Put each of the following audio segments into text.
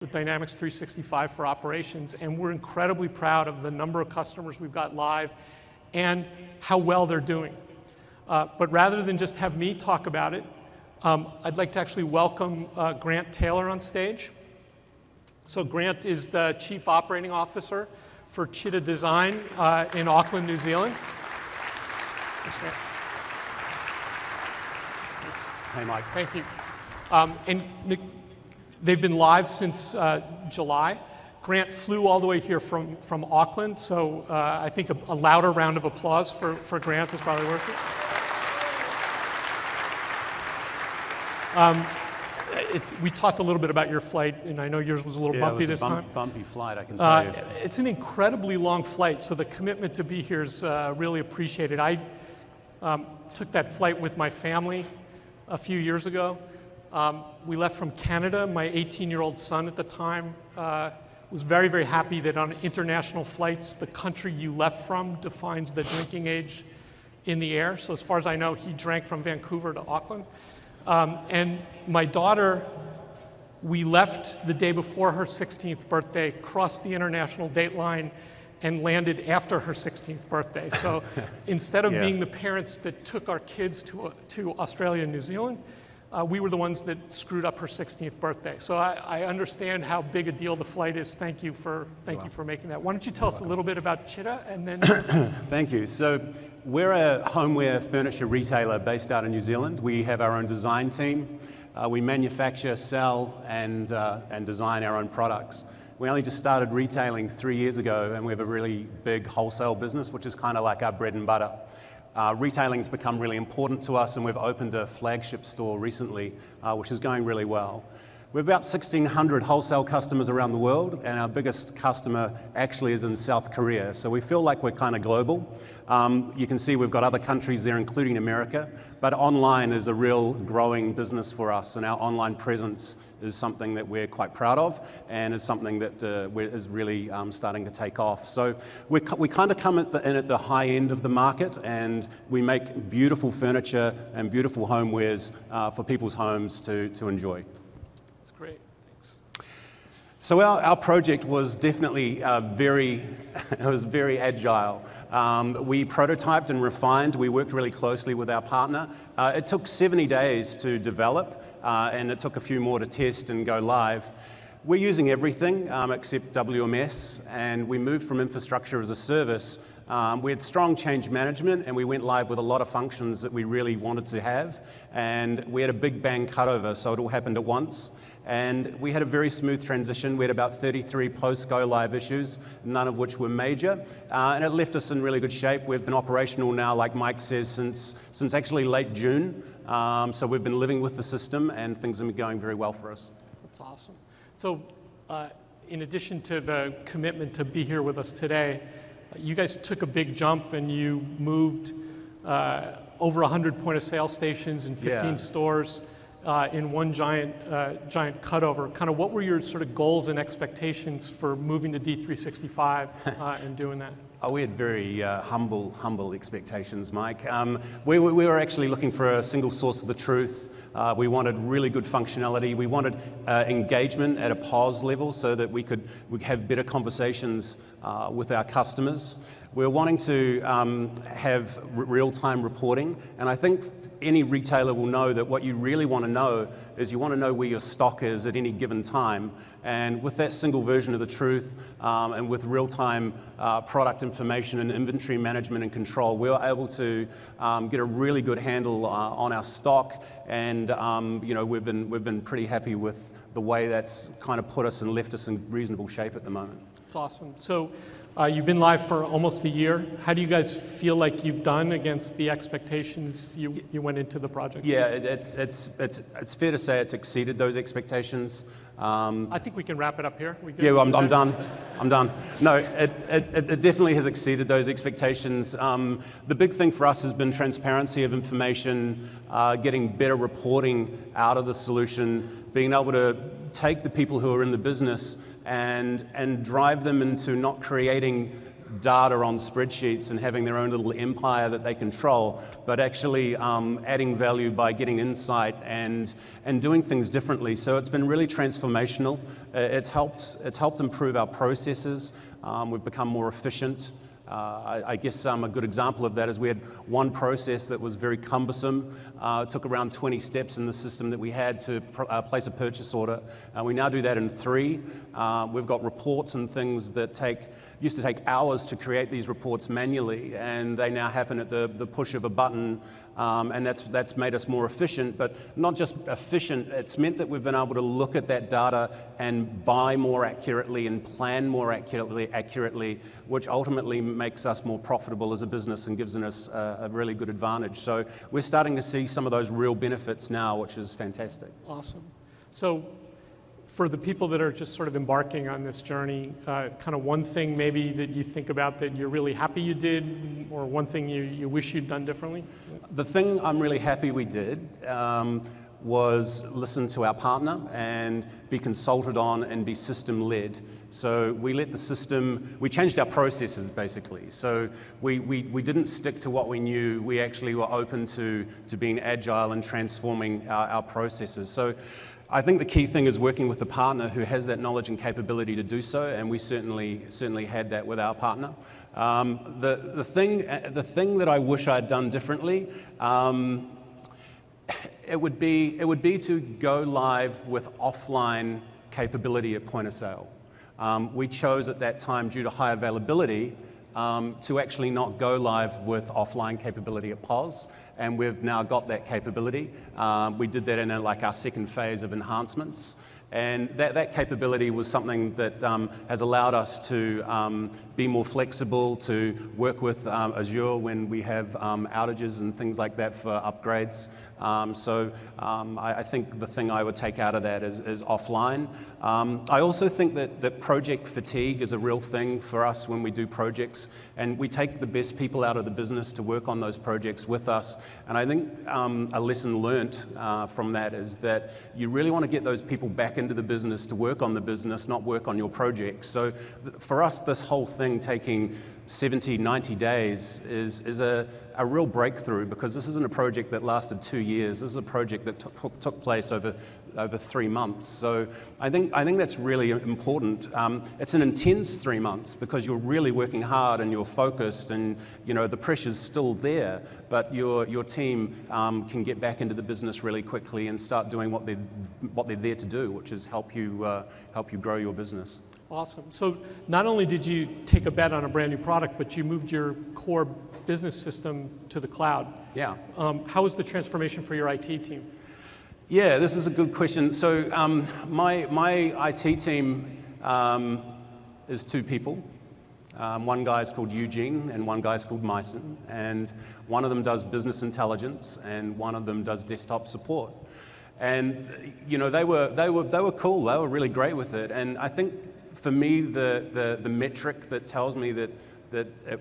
with Dynamics 365 for operations, and we're incredibly proud of the number of customers we've got live and how well they're doing. But rather than just have me talk about it, I'd like to actually welcome Grant Taylor on stage. So Grant is the Chief Operating Officer for Citta Design in Auckland, New Zealand. Thanks, Grant. Thanks. Hey, Mike. Thank you. And they've been live since July. Grant flew all the way here from Auckland, so I think a louder round of applause for Grant is probably worth it. We talked a little bit about your flight, and I know yours was a little bumpy this time. Bumpy flight, I can tell you. It's an incredibly long flight, so the commitment to be here is really appreciated. I took that flight with my family a few years ago. We left from Canada. My 18-year-old son at the time was very, very happy that on international flights, the country you left from defines the drinking age in the air. So as far as I know, he drank from Vancouver to Auckland. And my daughter, we left the day before her 16th birthday, crossed the international date line, and landed after her 16th birthday. So instead of being the parents that took our kids to Australia and New Zealand, we were the ones that screwed up her 16th birthday. So I understand how big a deal the flight is. Thank you for making that. Why don't you tell us a little bit about Citta, and then... Thank you. So we're a homeware furniture retailer based out in New Zealand. We have our own design team. We manufacture, sell, and design our own products. We only just started retailing 3 years ago, and we have a really big wholesale business, which is kind of like our bread and butter. Retailing's become really important to us, and we've opened a flagship store recently, which is going really well. We have about 1,600 wholesale customers around the world, and our biggest customer actually is in South Korea. So we feel like we're kind of global. You can see we've got other countries there, including America, but online is a real growing business for us, and our online presence is something that we're quite proud of, and is something that is really starting to take off. So we kind of come in at the high end of the market, and we make beautiful furniture and beautiful homewares for people's homes to enjoy. That's great, thanks. So our project was definitely very agile. We prototyped and refined. We worked really closely with our partner. It took 70 days to develop, and it took a few more to test and go live. We're using everything except WMS, and we moved from infrastructure as a service. We had strong change management, and we went live with a lot of functions that we really wanted to have, and we had a big bang cutover, so it all happened at once. And we had a very smooth transition. We had about 33 post-go live issues, none of which were major, and it left us in really good shape. We've been operational now, like Mike says, since actually late June. So we've been living with the system, and things have been going very well for us. That's awesome. So in addition to the commitment to be here with us today, you guys took a big jump, and you moved over 100 point-of-sale stations in 15 stores in one giant cutover. Kind of what were your sort of goals and expectations for moving to D365 and doing that? Oh, we had very humble expectations, Mike. We were actually looking for a single source of the truth. We wanted really good functionality. We wanted engagement at a POS level so that we could have better conversations with our customers. We're wanting to have real-time reporting, and I think any retailer will know that what you really want to know is you want to know where your stock is at any given time. And with that single version of the truth, and with real-time product information and inventory management and control, we were able to get a really good handle on our stock, and we've been pretty happy with the way that's kind of put us and left us in reasonable shape at the moment. That's awesome. So you've been live for almost a year. How do you guys feel like you've done against the expectations you went into the project? Yeah, it's fair to say it's exceeded those expectations. I think we can wrap it up here. Yeah, well, I'm done. I'm done. No, it definitely has exceeded those expectations. The big thing for us has been transparency of information, getting better reporting out of the solution, being able to take the people who are in the business and drive them into not creating data on spreadsheets and having their own little empire that they control, but actually adding value by getting insight and doing things differently. So it's been really transformational. It's helped improve our processes. We've become more efficient. I guess a good example of that is we had one process that was very cumbersome. It took around 20 steps in the system that we had to place a purchase order. We now do that in 3. We've got reports and things that used to take hours to create these reports manually, and they now happen at the push of a button, and that's made us more efficient. But not just efficient, it's meant that we've been able to look at that data and buy more accurately and plan more accurately, which ultimately makes us more profitable as a business and gives us a really good advantage. So we're starting to see some of those real benefits now, which is fantastic. Awesome. So for the people that are just sort of embarking on this journey, kind of one thing maybe that you think about that you're really happy you did, or one thing you wish you'd done differently? The thing I'm really happy we did was listen to our partner and be consulted on and be system-led. So we let the system, we changed our processes basically. So we didn't stick to what we knew. We actually were open to being agile and transforming our processes. So I think the key thing is working with a partner who has that knowledge and capability to do so, and we certainly had that with our partner. The thing that I wish I'd done differently, it would be to go live with offline capability at point of sale. We chose at that time, due to high availability, to actually not go live with offline capability at POS, and we've now got that capability. We did that in our second phase of enhancements, and that capability was something that has allowed us to be more flexible, to work with Azure when we have outages and things like that for upgrades. I think the thing I would take out of that is offline. I also think that project fatigue is a real thing for us when we do projects, and we take the best people out of the business to work on those projects with us. And I think a lesson learnt from that is that you really want to get those people back into the business to work on the business, not work on your projects. So for us, this whole thing taking 70, 90 days is a real breakthrough, because this isn't a project that lasted 2 years. This is a project that took place over 3 months. So I think that's really important. It's an intense 3 months because you're really working hard and you're focused, and the pressure's still there, but your team can get back into the business really quickly and start doing what they're there to do, which is help you grow your business. Awesome. So not only did you take a bet on a brand new product, but you moved your core business system to the cloud. Yeah. How was the transformation for your IT team? Yeah, this is a good question. So my IT team is 2 people. One guy's called Eugene and one guy's called Myson, and one of them does business intelligence and one of them does desktop support. And they were cool. They were really great with it. And I think for me, the metric that tells me that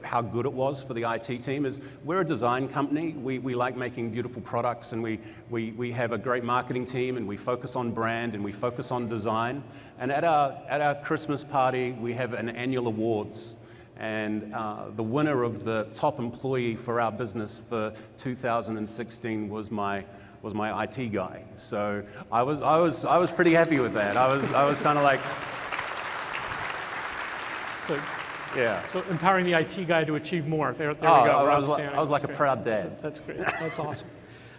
how good it was for the IT team is we're a design company. We like making beautiful products, and we have a great marketing team, and we focus on brand and we focus on design. And at our Christmas party, we have an annual awards, and the winner of the top employee for our business for 2016 was my IT guy. So I was pretty happy with that. I was kind of like. So, yeah. So empowering the IT guy to achieve more. There we go. I was like a proud dad. That's great. That's awesome.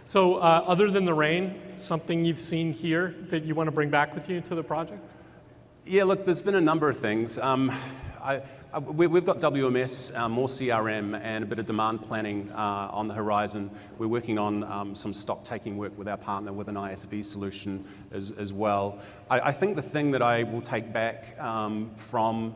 So other than the rain, something you've seen here that you want to bring back with you to the project? Yeah, look, there's been a number of things. We've got WMS, more CRM, and a bit of demand planning on the horizon. We're working on some stock taking work with our partner with an ISV solution as well. I think the thing that I will take back from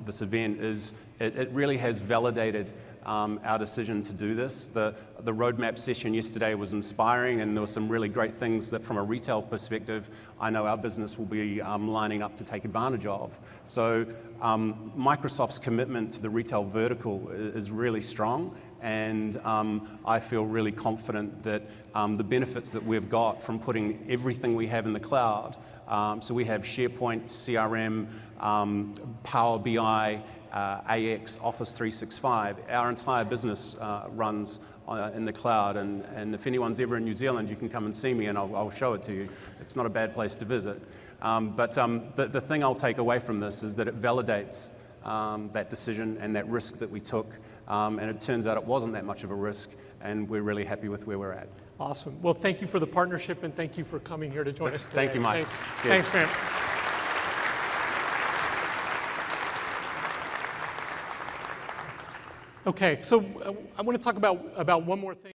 this event is it really has validated our decision to do this. The roadmap session yesterday was inspiring, and there were some really great things that from a retail perspective, I know our business will be lining up to take advantage of. So Microsoft's commitment to the retail vertical is really strong, and I feel really confident that the benefits that we've got from putting everything we have in the cloud, so we have SharePoint, CRM, Power BI, AX Office 365. Our entire business runs in the cloud, and if anyone's ever in New Zealand, you can come and see me and I'll show it to you. It's not a bad place to visit. But the thing I'll take away from this is that it validates that decision and that risk that we took, and it turns out it wasn't that much of a risk, and we're really happy with where we're at. Awesome. Well, thank you for the partnership, and thank you for coming here to join us today. Thank you, Mike. Thanks, Grant. Okay, so I want to talk about one more thing.